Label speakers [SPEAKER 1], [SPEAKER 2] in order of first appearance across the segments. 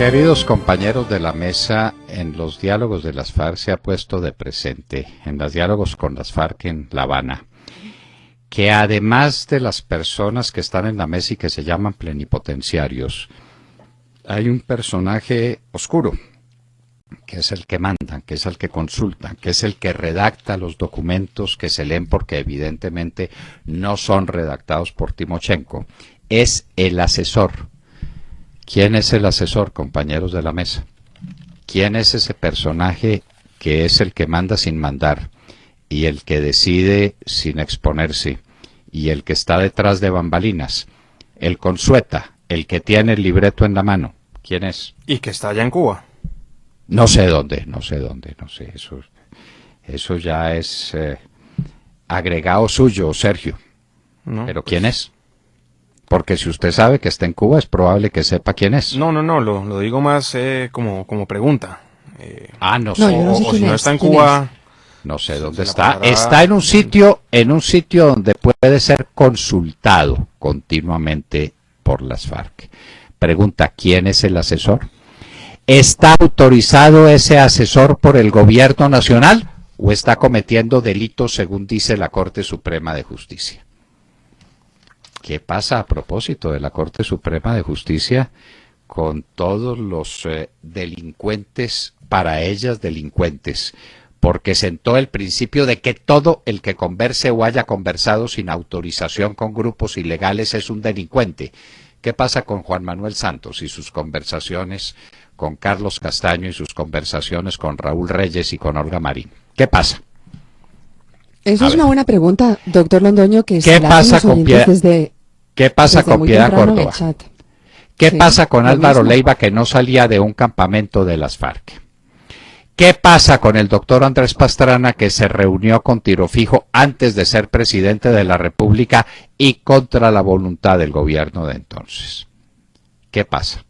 [SPEAKER 1] Queridos compañeros de la mesa, en los diálogos de las FARC se ha puesto de presente, en los diálogos con las FARC en La Habana, que además de las personas que están en la mesa y que se llaman plenipotenciarios, hay un personaje oscuro, que es el que manda, que es el que consulta, que es el que redacta los documentos que se leen porque evidentemente no son redactados por Timochenko, es el asesor. ¿Quién es el asesor, compañeros de la mesa? ¿Quién es ese personaje que es el que manda sin mandar y el que decide sin exponerse y el que está detrás de bambalinas? El consueta, el que tiene el libreto en la mano. ¿Quién es?
[SPEAKER 2] Y que está allá en Cuba.
[SPEAKER 1] No sé dónde, eso ya es agregado suyo, Sergio.
[SPEAKER 2] No,
[SPEAKER 1] ¿Pero quién es? Porque si usted sabe que está en Cuba, es probable que sepa quién es.
[SPEAKER 2] No, lo digo más como pregunta.
[SPEAKER 1] No sé.
[SPEAKER 3] Yo no sé
[SPEAKER 2] o si
[SPEAKER 3] quién
[SPEAKER 2] no
[SPEAKER 3] es,
[SPEAKER 2] está en
[SPEAKER 3] quién
[SPEAKER 2] Cuba...
[SPEAKER 1] No sé dónde
[SPEAKER 2] la
[SPEAKER 1] está.
[SPEAKER 2] palabra...
[SPEAKER 1] Está en un sitio donde puede ser consultado continuamente por las FARC. Pregunta, ¿quién es el asesor? ¿Está autorizado ese asesor por el gobierno nacional o está cometiendo delitos según dice la Corte Suprema de Justicia? ¿Qué pasa a propósito de la Corte Suprema de Justicia con todos los delincuentes, para ellas delincuentes? Porque sentó el principio de que todo el que converse o haya conversado sin autorización con grupos ilegales es un delincuente. ¿Qué pasa con Juan Manuel Santos y sus conversaciones con Carlos Castaño y sus conversaciones con Raúl Reyes y con Olga Marín? ¿Qué pasa?
[SPEAKER 3] Eso es una buena pregunta, doctor Londoño, que
[SPEAKER 1] ¿Qué pasa con Piedad Córdoba? ¿Qué pasa con Álvaro Leiva, que no salía de un campamento de las FARC? ¿Qué pasa con el doctor Andrés Pastrana, que se reunió con Tiro Fijo antes de ser presidente de la República y contra la voluntad del gobierno de entonces? ¿Qué pasa?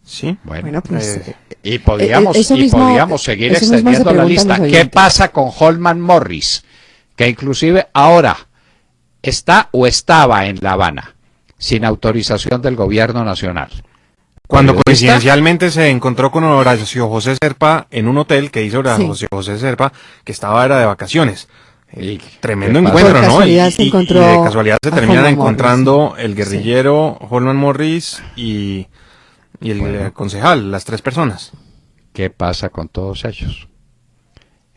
[SPEAKER 2] Sí.
[SPEAKER 3] Bueno, pues,
[SPEAKER 1] y podríamos seguir extendiendo la lista. ¿Qué pasa con Holman Morris, que inclusive ahora está o estaba en La Habana sin autorización del gobierno nacional?
[SPEAKER 2] Cuando coincidencialmente se encontró con Horacio José Serpa en un hotel que hizo Horacio José Serpa, que era de vacaciones. Tremendo encuentro, ¿no? Y de casualidad se terminan encontrando el guerrillero Holman Morris y el concejal, las tres personas.
[SPEAKER 1] ¿Qué pasa con todos ellos?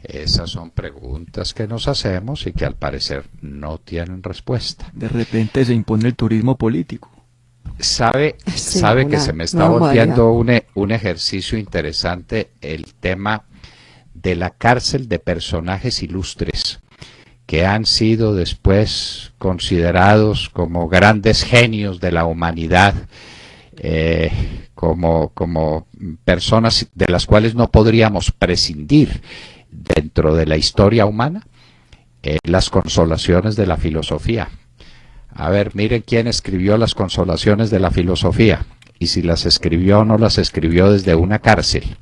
[SPEAKER 1] Esas son preguntas que nos hacemos y que al parecer no tienen respuesta.
[SPEAKER 4] De repente se impone el turismo político.
[SPEAKER 1] Sabe que se me está volviendo un ejercicio interesante el tema de la cárcel de personajes ilustres que han sido después considerados como grandes genios de la humanidad, como personas de las cuales no podríamos prescindir dentro de la historia humana, las consolaciones de la filosofía. A ver, miren quién escribió las consolaciones de la filosofía, y si las escribió o no las escribió desde una cárcel.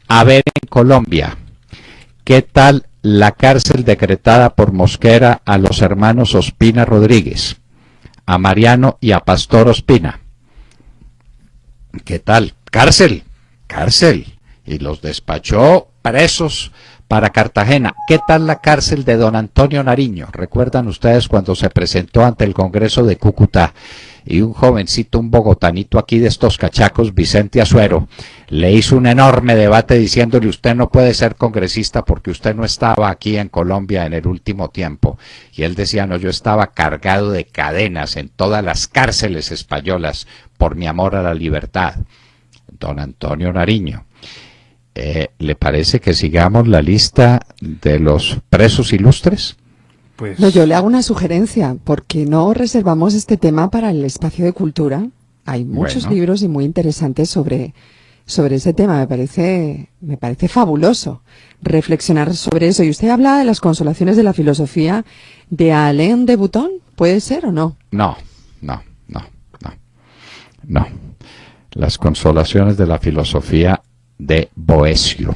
[SPEAKER 1] A ver, en Colombia, ¿qué tal la cárcel decretada por Mosquera a los hermanos Ospina Rodríguez, a Mariano y a Pastor Ospina? ¿Qué tal? Cárcel, y los despachó presos para Cartagena. ¿Qué tal la cárcel de don Antonio Nariño? ¿Recuerdan ustedes cuando se presentó ante el Congreso de Cúcuta y un jovencito, un bogotanito aquí de estos cachacos, Vicente Azuero, le hizo un enorme debate diciéndole: usted no puede ser congresista porque usted no estaba aquí en Colombia en el último tiempo? Y él decía: no, yo estaba cargado de cadenas en todas las cárceles españolas por mi amor a la libertad. Don Antonio Nariño. ¿Le parece que sigamos la lista de los presos ilustres?
[SPEAKER 3] Pues... No, yo le hago una sugerencia. ¿Por qué no reservamos este tema para el espacio de cultura? Hay muchos libros y muy interesantes sobre ese tema. Me parece fabuloso reflexionar sobre eso. Y usted habla de las consolaciones de la filosofía de Alain de Botton. ¿Puede ser o no?
[SPEAKER 1] No. Las consolaciones de la filosofía de Boecio,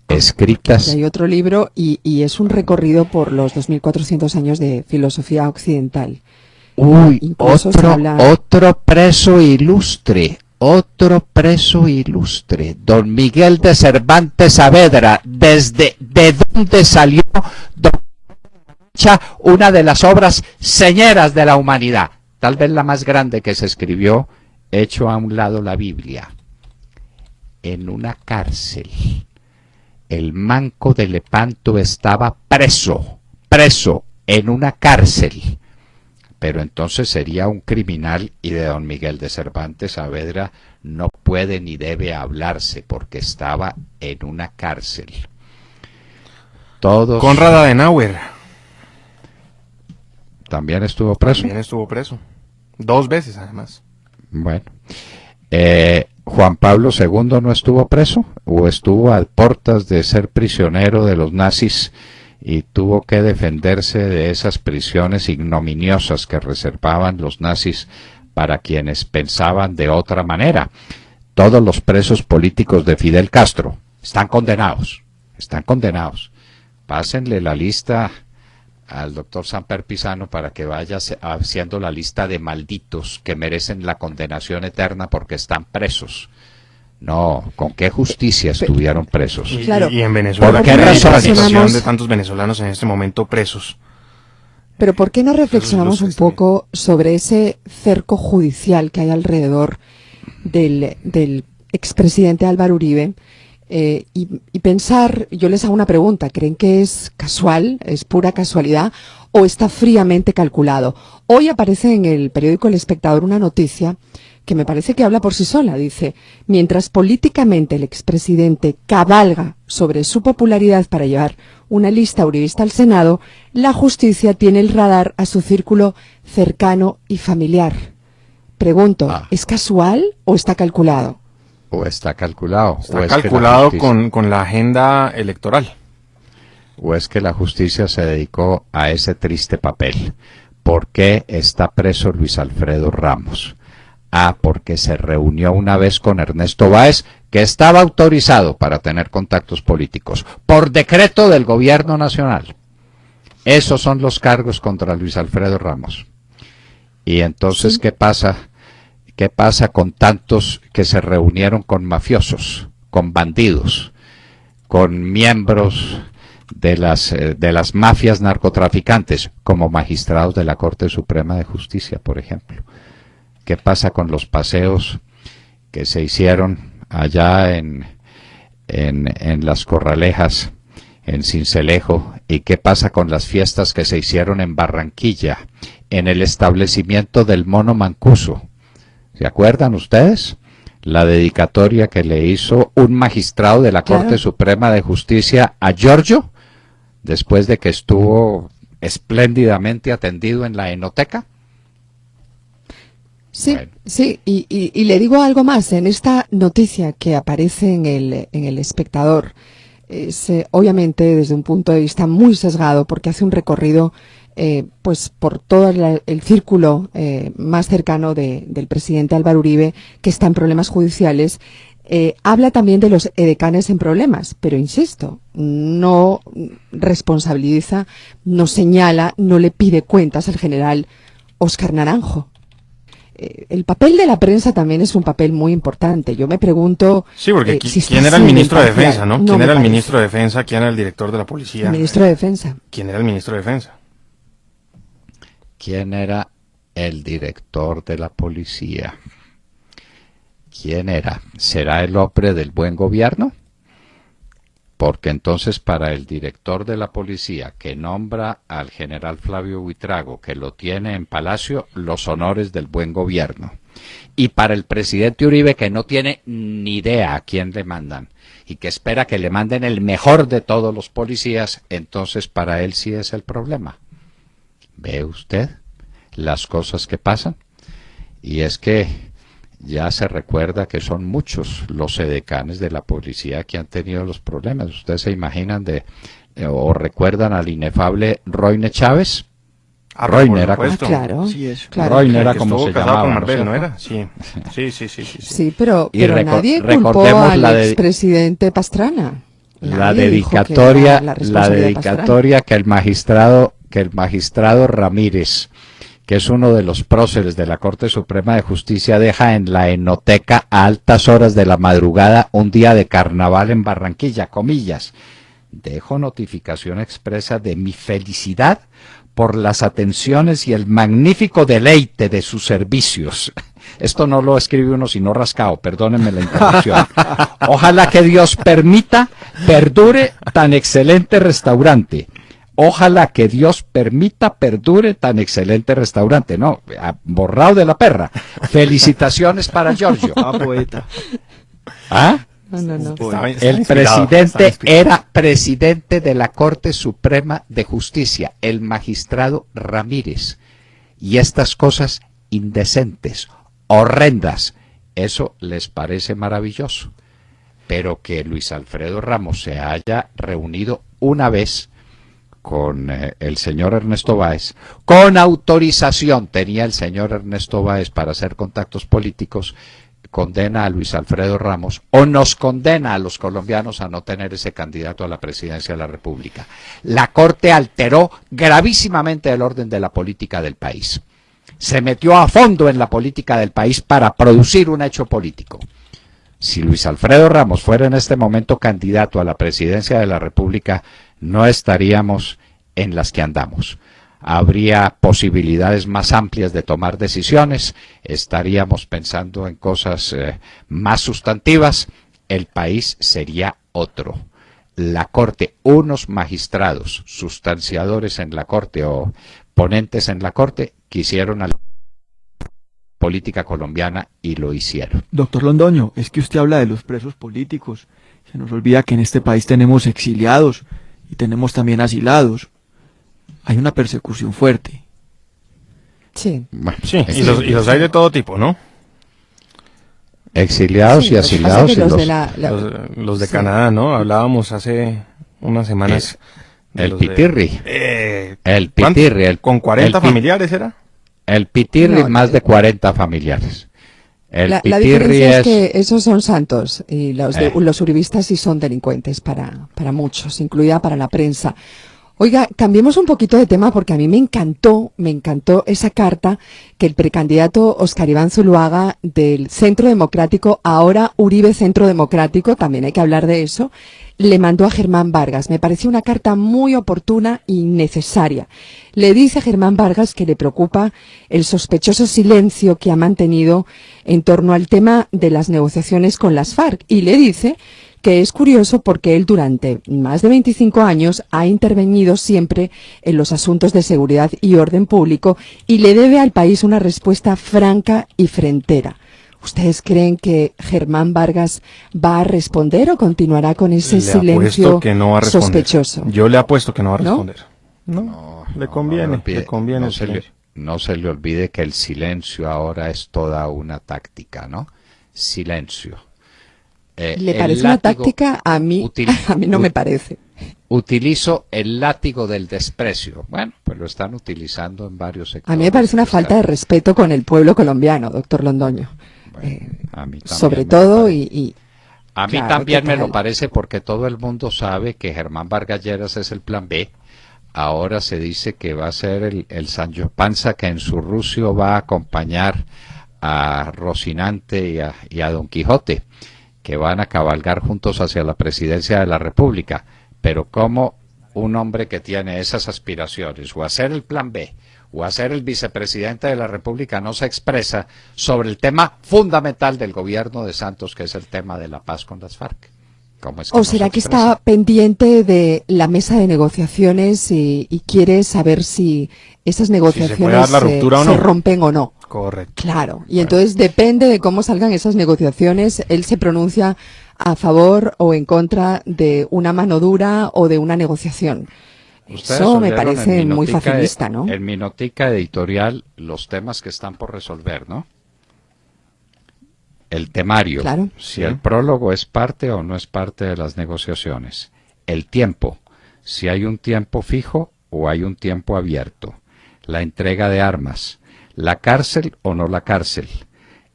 [SPEAKER 1] escritas...
[SPEAKER 3] Y hay otro libro y es un recorrido por los 2400 años de filosofía occidental.
[SPEAKER 1] Otro preso ilustre, otro preso ilustre, don Miguel de Cervantes Saavedra. ¿De dónde salió una de las obras señeras de la humanidad? Tal vez la más grande que se escribió, hecho a un lado la Biblia. En una cárcel. El manco de Lepanto estaba preso en una cárcel. Pero entonces sería un criminal, y de don Miguel de Cervantes Saavedra no puede ni debe hablarse porque estaba en una cárcel. Todos.
[SPEAKER 2] Konrad Adenauer.
[SPEAKER 1] ¿También estuvo preso?
[SPEAKER 2] También estuvo preso. 2 veces, además.
[SPEAKER 1] Bueno. ¿Juan Pablo II no estuvo preso? ¿O estuvo a puertas de ser prisionero de los nazis y tuvo que defenderse de esas prisiones ignominiosas que reservaban los nazis para quienes pensaban de otra manera? Todos los presos políticos de Fidel Castro están condenados. Pásenle la lista al doctor Samper Pisano para que vaya haciendo la lista de malditos que merecen la condenación eterna porque están presos. No, ¿con qué justicia estuvieron presos?
[SPEAKER 3] Claro.
[SPEAKER 2] Y en Venezuela,
[SPEAKER 1] ¿por qué razón?
[SPEAKER 2] La situación de tantos venezolanos en este momento presos.
[SPEAKER 3] Pero ¿por qué no reflexionamos un poco sobre ese cerco judicial que hay alrededor del expresidente Álvaro Uribe? Y pensar, yo les hago una pregunta, ¿creen que es casual, es pura casualidad o está fríamente calculado? Hoy aparece en el periódico El Espectador una noticia que me parece que habla por sí sola. Dice: mientras políticamente el expresidente cabalga sobre su popularidad para llevar una lista uribista al Senado, la justicia tiene el radar a su círculo cercano y familiar. Pregunto, ¿es casual o está calculado?
[SPEAKER 1] ¿O está calculado?
[SPEAKER 2] Está calculado con la agenda electoral.
[SPEAKER 1] ¿O es que la justicia se dedicó a ese triste papel? ¿Por qué está preso Luis Alfredo Ramos? Porque se reunió una vez con Ernesto Báez, que estaba autorizado para tener contactos políticos, por decreto del gobierno nacional. Esos son los cargos contra Luis Alfredo Ramos. Y entonces, ¿sí? ¿Qué pasa? ¿Qué pasa con tantos que se reunieron con mafiosos, con bandidos, con miembros de las mafias narcotraficantes, como magistrados de la Corte Suprema de Justicia, por ejemplo? ¿Qué pasa con los paseos que se hicieron allá en Las Corralejas, en Sincelejo? ¿Y qué pasa con las fiestas que se hicieron en Barranquilla, en el establecimiento del Mono Mancuso? ¿Se acuerdan ustedes? La dedicatoria que le hizo un magistrado de la Corte Suprema de Justicia a Giorgio, después de que estuvo espléndidamente atendido en la enoteca.
[SPEAKER 3] Sí, bueno. Sí, y le digo algo más. En esta noticia que aparece en el Espectador, es obviamente desde un punto de vista muy sesgado, porque hace un recorrido pues por todo el círculo más cercano del presidente Álvaro Uribe, que está en problemas judiciales. Habla también de los edecanes en problemas, pero insisto, no responsabiliza, no señala, no le pide cuentas al general Óscar Naranjo. El papel de la prensa también es un papel muy importante. Yo me pregunto...
[SPEAKER 2] Sí, porque ¿quién era el ministro de Defensa, no? ¿Quién era el ministro de Defensa? ¿Quién era el director de la policía?
[SPEAKER 3] El ministro de Defensa.
[SPEAKER 2] ¿Quién era el ministro de Defensa?
[SPEAKER 1] ¿Quién era el director de la policía? ¿Quién era? ¿Será el hombre del buen gobierno? Porque entonces para el director de la policía que nombra al general Flavio Buitrago, que lo tiene en Palacio, los honores del buen gobierno. Y para el presidente Uribe, que no tiene ni idea a quién le mandan y que espera que le manden el mejor de todos los policías, entonces para él sí es el problema. ¿Ve usted las cosas que pasan? Y es que ya se recuerda que son muchos los edecanes de la policía que han tenido los problemas. ¿Ustedes se imaginan o recuerdan al inefable Roine Chávez? Roine era como,
[SPEAKER 3] claro,
[SPEAKER 1] Roine era como se llamaba,
[SPEAKER 2] con Marbella,
[SPEAKER 1] ¿no
[SPEAKER 2] era? Sí.
[SPEAKER 3] Sí, pero nadie culpó al expresidente Pastrana.
[SPEAKER 1] La dedicatoria que el magistrado Ramírez, que es uno de los próceres de la Corte Suprema de Justicia, deja en la enoteca a altas horas de la madrugada un día de carnaval en Barranquilla, comillas. Dejo notificación expresa de mi felicidad por las atenciones y el magnífico deleite de sus servicios. Esto no lo escribe uno sino rascado, perdónenme la interrupción. Ojalá que Dios permita perdure tan excelente restaurante. Ojalá que Dios permita perdure tan excelente restaurante. No, borrado de la perra. Felicitaciones para Giorgio.
[SPEAKER 4] Poeta.
[SPEAKER 1] ¿Ah?
[SPEAKER 3] No.
[SPEAKER 1] El presidente era presidente de la Corte Suprema de Justicia, el magistrado Ramírez. Y estas cosas indecentes, horrendas, eso les parece maravilloso. Pero que Luis Alfredo Ramos se haya reunido una vez con el señor Ernesto Báez, con autorización tenía el señor Ernesto Báez para hacer contactos políticos, condena a Luis Alfredo Ramos o nos condena a los colombianos a no tener ese candidato a la presidencia de la República. La Corte alteró gravísimamente el orden de la política del país. Se metió a fondo en la política del país para producir un hecho político. Si Luis Alfredo Ramos fuera en este momento candidato a la presidencia de la República, no estaríamos en las que andamos. Habría posibilidades más amplias de tomar decisiones, estaríamos pensando en cosas más sustantivas, el país sería otro. La Corte, unos magistrados sustanciadores en la Corte o ponentes en la Corte, quisieron a la política colombiana y lo hicieron.
[SPEAKER 4] Doctor Londoño, es que usted habla de los presos políticos. Se nos olvida que en este país tenemos exiliados y tenemos también asilados. Hay una persecución fuerte.
[SPEAKER 3] Sí.
[SPEAKER 2] Bueno, sí, y los hay de todo tipo, ¿no?
[SPEAKER 1] Exiliados y asilados.
[SPEAKER 2] Los de Canadá, ¿no? Hablábamos hace unas semanas.
[SPEAKER 1] El Pitirri.
[SPEAKER 2] El Pitirri. ¿Con 40 familiares era?
[SPEAKER 1] El Pitirri, más de 40 familiares.
[SPEAKER 3] La diferencia es que esos son santos y los uribistas sí son delincuentes para muchos, incluida para la prensa. Oiga, cambiemos un poquito de tema porque a mí me encantó esa carta que el precandidato Óscar Iván Zuluaga del Centro Democrático, ahora Uribe Centro Democrático, también hay que hablar de eso, le mandó a Germán Vargas. Me pareció una carta muy oportuna y necesaria. Le dice a Germán Vargas que le preocupa el sospechoso silencio que ha mantenido en torno al tema de las negociaciones con las FARC y le dice que es curioso porque él durante más de 25 años ha intervenido siempre en los asuntos de seguridad y orden público y le debe al país una respuesta franca y frentera. ¿Ustedes creen que Germán Vargas va a responder o continuará con ese silencio sospechoso?
[SPEAKER 2] Yo le apuesto que no va a responder. No, le conviene.
[SPEAKER 1] No se le olvide que el silencio ahora es toda una táctica, ¿no? Silencio.
[SPEAKER 3] ¿Le parece una táctica? A mí no me parece.
[SPEAKER 1] Utilizo el látigo del desprecio. Bueno, pues lo están utilizando en varios sectores.
[SPEAKER 3] A mí me parece una falta de respeto con el pueblo colombiano, doctor Londoño.
[SPEAKER 1] Bueno, a mí
[SPEAKER 3] sobre todo
[SPEAKER 1] a mí también me lo parece porque todo el mundo sabe que Germán Vargas Lleras es el plan B. Ahora se dice que va a ser el Sancho Panza que en su rucio va a acompañar a Rocinante y a Don Quijote, que van a cabalgar juntos hacia la presidencia de la República. Pero como un hombre que tiene esas aspiraciones, o a ser el plan B, o a ser el vicepresidente de la República, no se expresa sobre el tema fundamental del gobierno de Santos, que es el tema de la paz con las FARC?
[SPEAKER 3] ¿O será que está pendiente de la mesa de negociaciones y quiere saber si esas negociaciones se rompen o no?
[SPEAKER 2] Correcto.
[SPEAKER 3] Claro, y entonces depende de cómo salgan esas negociaciones, él se pronuncia a favor o en contra de una mano dura o de una negociación. Eso me parece muy facilista, ¿no?
[SPEAKER 1] En mi notica editorial, los temas que están por resolver, ¿no? El temario,
[SPEAKER 3] claro.
[SPEAKER 1] Si el prólogo es parte o no es parte de las negociaciones. El tiempo, si hay un tiempo fijo o hay un tiempo abierto. La entrega de armas. La cárcel o no la cárcel.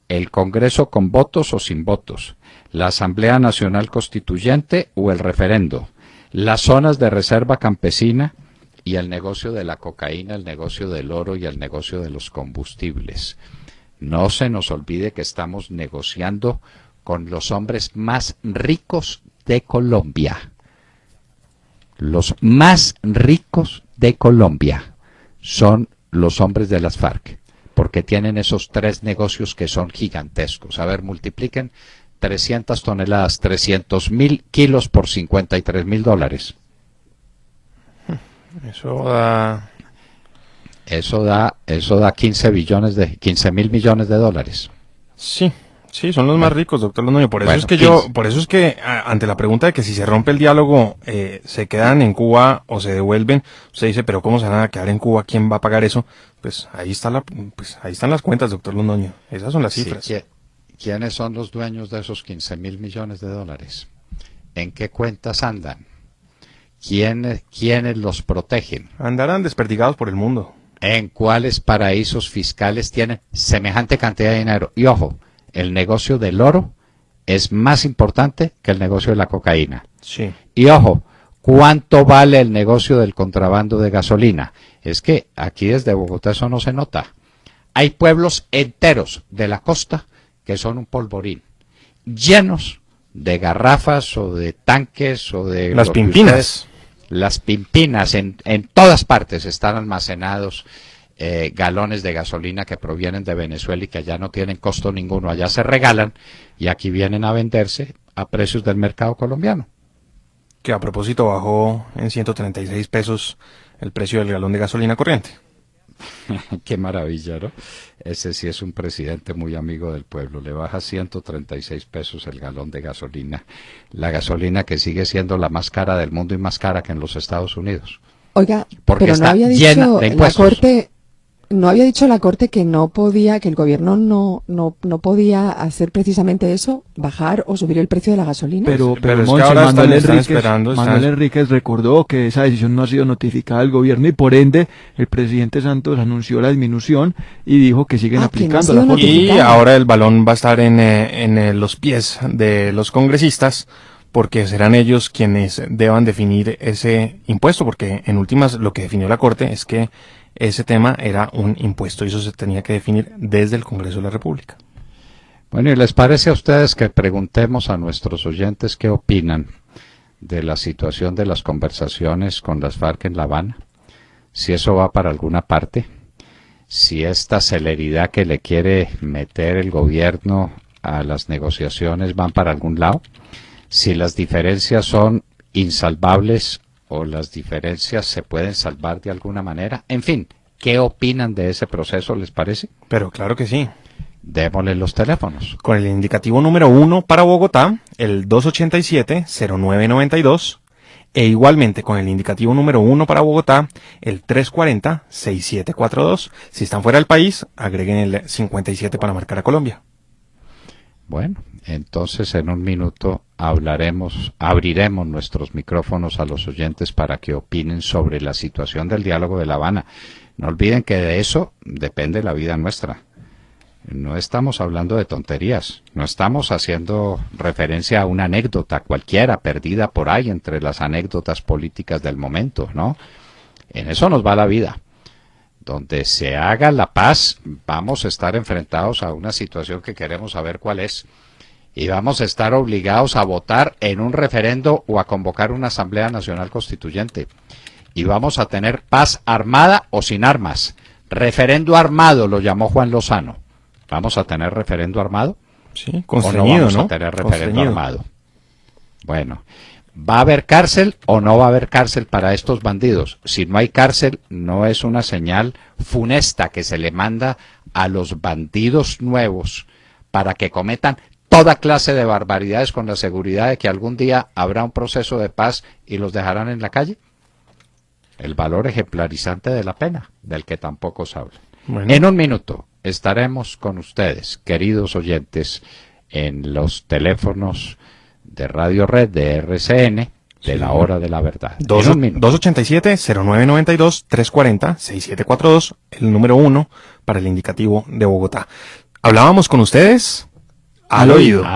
[SPEAKER 1] El Congreso con votos o sin votos. La Asamblea Nacional Constituyente o el referendo. Las zonas de reserva campesina y el negocio de la cocaína, el negocio del oro y el negocio de los combustibles. No se nos olvide que estamos negociando con los hombres más ricos de Colombia. Los más ricos de Colombia son los hombres de las FARC, porque tienen esos 3 negocios que son gigantescos. A ver, multipliquen 300 toneladas, 300.000 kilos por $53.000. Eso da 15.000 millones de dólares.
[SPEAKER 2] Sí, son los más ricos, doctor Londoño. Por eso es que ante la pregunta de que si se rompe el diálogo, se quedan en Cuba o se devuelven, usted dice, pero ¿cómo se van a quedar en Cuba? ¿Quién va a pagar eso? Pues ahí están las cuentas, doctor Londoño. Esas son las cifras.
[SPEAKER 1] Sí, ¿quiénes son los dueños de esos 15.000 millones de dólares? ¿En qué cuentas andan? ¿Quiénes los protegen?
[SPEAKER 2] Andarán desperdigados por el mundo.
[SPEAKER 1] ¿En cuáles paraísos fiscales tienen semejante cantidad de dinero? Y ojo, el negocio del oro es más importante que el negocio de la cocaína.
[SPEAKER 2] Sí.
[SPEAKER 1] Y ojo, ¿cuánto vale el negocio del contrabando de gasolina? Es que aquí desde Bogotá eso no se nota. Hay pueblos enteros de la costa que son un polvorín, llenos de garrafas o de tanques o de...
[SPEAKER 2] Las pimpinas.
[SPEAKER 1] Las pimpinas, en todas partes están almacenados galones de gasolina que provienen de Venezuela y que allá no tienen costo ninguno, allá se regalan y aquí vienen a venderse a precios del mercado colombiano.
[SPEAKER 2] Que a propósito bajó en 136 pesos el precio del galón de gasolina corriente.
[SPEAKER 1] Qué maravilla, ¿no? Ese sí es un presidente muy amigo del pueblo. Le baja 136 pesos el galón de gasolina. La gasolina que sigue siendo la más cara del mundo y más cara que en los Estados Unidos.
[SPEAKER 3] Oiga,
[SPEAKER 1] porque
[SPEAKER 3] pero no había dicho la Corte... ¿No había dicho la Corte que no podía, que el gobierno no podía hacer precisamente eso, bajar o subir el precio de la gasolina?
[SPEAKER 2] Pero es que ahora
[SPEAKER 4] Manuel Enríquez recordó que esa decisión no ha sido notificada al gobierno y por ende el presidente Santos anunció la disminución y dijo que siguen aplicando la
[SPEAKER 2] y ahora el balón va a estar en los pies de los congresistas, porque serán ellos quienes deban definir ese impuesto, porque en últimas lo que definió la Corte es que ese tema era un impuesto y eso se tenía que definir desde el Congreso de la República.
[SPEAKER 1] Bueno, ¿y les parece a ustedes que preguntemos a nuestros oyentes qué opinan de la situación de las conversaciones con las FARC en La Habana? Si eso va para alguna parte, si esta celeridad que le quiere meter el gobierno a las negociaciones van para algún lado, si las diferencias son insalvables o las diferencias se pueden salvar de alguna manera. En fin, ¿qué opinan de ese proceso, les parece?
[SPEAKER 2] Pero claro que sí.
[SPEAKER 1] Démosle los teléfonos.
[SPEAKER 2] Con el indicativo número 1 para Bogotá, el 287-0992, e igualmente con el indicativo número 1 para Bogotá, el 340-6742. Si están fuera del país, agreguen el 57 para marcar a Colombia.
[SPEAKER 1] Bueno, entonces en un minuto abriremos nuestros micrófonos a los oyentes para que opinen sobre la situación del diálogo de La Habana. No olviden que de eso depende la vida nuestra. No estamos hablando de tonterías, no estamos haciendo referencia a una anécdota cualquiera perdida por ahí entre las anécdotas políticas del momento, ¿no? En eso nos va la vida. Donde se haga la paz, vamos a estar enfrentados a una situación que queremos saber cuál es. Y vamos a estar obligados a votar en un referendo o a convocar una Asamblea Nacional Constituyente. Y vamos a tener paz armada o sin armas. Referendo armado lo llamó Juan Lozano. ¿Vamos a tener referendo armado?
[SPEAKER 2] Sí,
[SPEAKER 1] constreñido, ¿o no vamos a tener referendo armado? Bueno, ¿va a haber cárcel o no va a haber cárcel para estos bandidos? Si no hay cárcel, no es una señal funesta que se le manda a los bandidos nuevos para que cometan toda clase de barbaridades con la seguridad de que algún día habrá un proceso de paz y los dejarán en la calle. El valor ejemplarizante de la pena, del que tampoco se habla. Bueno. En un minuto estaremos con ustedes, queridos oyentes, en los teléfonos de Radio Red de RCN de la Hora de la Verdad.
[SPEAKER 2] 287-0992, 340-6742, el número 1 para el indicativo de Bogotá. Hablábamos con ustedes al oído.